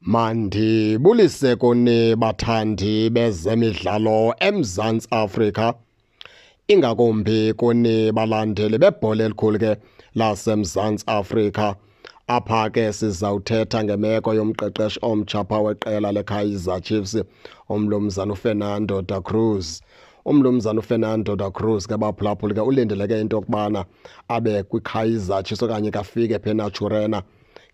Mandibulise kuni bathandi bezemidlalo eMzantsi Afrika, ingakumbi kuni balandeli bebhola elikhulu ke laseMzantsi Afrika. Apha ke sizawuthetha ngemeko yomqeqeshi omtsha phaa weqela leKaizer Chiefs, umlumzana uFernando da Cruz. Umlumzana uFernando da Cruz ke baphulaphuli ke ulindeleke into yokubana abe kwiKaizer Chiefs okanye kafike phaa eNaturena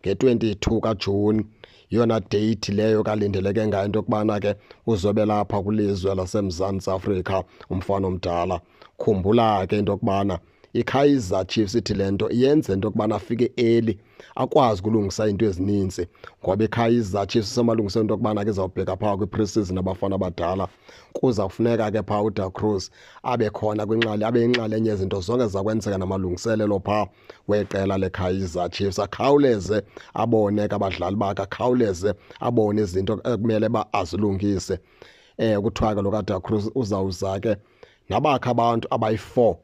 nge-22 kaJuni. Yona date leyo kalindeleke ngayo into yokubana ke uzobe lapha kwilizwe laseMzantsi Afrika umfana omdala. Khumbula ke into yokubana iKaizer Chiefs ithi le nto iyenze into yokubana afike early akwazi ukulungisa into ezininzi, ngoba iKaizer Chiefs semalungiselelo into yokubana ke izawubheka phaa kwi-pre-season abafana abadala. Kuzawufuneka ke phaa uDa Cruz abe khona abe yinxalenye yezinto zonke zakwenzeka namalungiselelo phaa weqela leKaizer Chiefs. Akhawuleze abone ke abadlali bakhe, akhawuleze abone izinto ekumele ba azilungise. Kuthiwa ke lo kaDa Cruz uzawuza ke nabakhe abantu abayi-4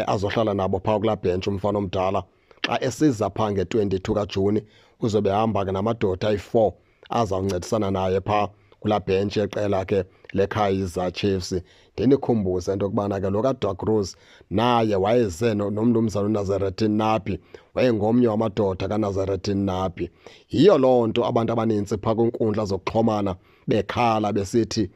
azohlala nabo phaa kulaa bench umfana omdala. Xa esiza phaa nge-22 kaJuni uzobe hamba ke namadoda ayi-4 azawuncedisana naye phaa kulaa bench yeqela ke leKaizer Chiefs. Ndinikhumbuze into yokubana ke lo kaDa Cruz naye wayeze nomnumzana uNazarethin Napi, wayengomnye wamadoda kaNazarethin Napi. Yiyo loo nto abantu abanintsi phaa kwinkundla zokuxhomana bekhala besithi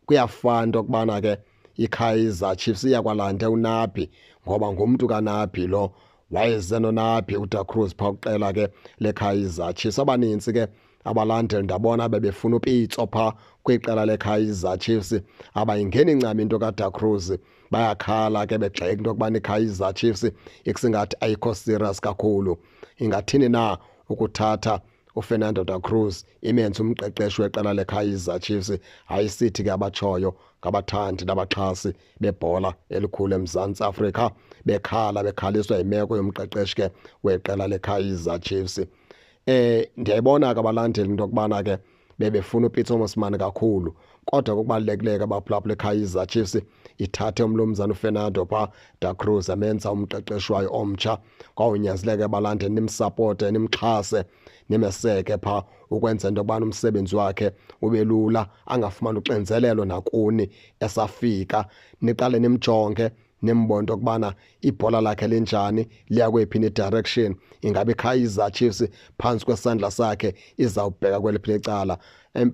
kuyafana into yokubana ke iKaizer Chiefs iyakwalanda uNapi, ngoba ngumntu kaNapi lo, wayeze noNapi uDa Cruz phaa kuqela ke leKaizer Chiefs. Abanintsi ke abalandeli ndabona bebefuna upitso phaa kwiqela leKaizer Chiefs, abayingeni ncam into kaDa Cruz. Bayakhala ke begxeka into yokubana iKaizer Chiefs ikusingathi ayikho serious kakhulu. Ingathini na ukuthatha uFernando da Cruz imenze umqeqeshi weqela leKaizer Chiefs? Ayisithi ke abatshoyo ngabathandi nabaxhasi bebhola elikhulu eMzantsi Afrika bekhala bekhaliswa yimeko yomqeqeshi ke weqela leKaizer Chiefs. Ndiyayibona ke abalandeli into yokubana ke bebefuna uPitso Mosimane kakhulu, kodwa kubalulekile abaphulaphula iKaizer Chiefs ithathe umlumzana uFernando phaa da Cruz amenza umqeqeshi wayo omtsha. Kwawunyanzeleke abalandeli nimsapote, nimxhase, nimeseke phaa ukwenza into yokubana umsebenzi wakhe ube lula, angafumani uxinzelelo nakuni esafika. Niqale nimjonge nimbone into yokubana ibhola lakhe linjani, liya kweyiphi ni-direction. Ingabe iKaizer Chiefs phantsi kwesandla sakhe izawubheka kweliphi icala.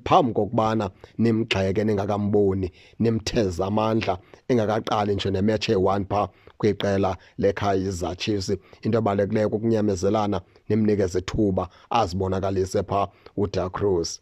Phambi kokubana nimgxeke ningakamboni, nimtheze amandla engakaqali nje nematch eyi-1 phaa kwiqela leKaizer Chiefs. Into ebalulekileyo kukunyamezelana, nimnikeze ithuba azibonakalise phaa uDa Cruz.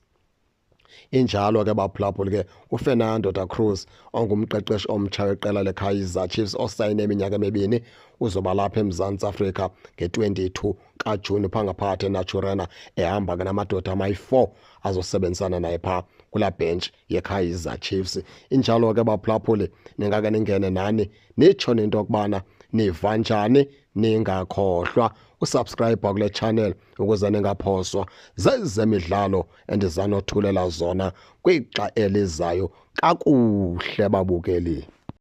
Injalo ke baphulaphuli ke uFernando da Cruz ongumqeqeshi omtsha weqela leKaizer Chiefs osayine iminyaka emibini uzoba lapha eMzantsi Afrika nge-22 kaJuni phaa ngaphakathi eNaturena, ehamba ke namadoda amayi-4 azosebenzisana naye phaa kulaa bench yeKaizer Chiefs. Injalo ke baphulaphuli ningake ningene nani nitsho nento yokubana niva njani. Ningakhohlwa usubscribe kule channel ukuze ningaphoswa zezemidlalo endizanothulela zona kwixa elizayo kakuhle babukeli.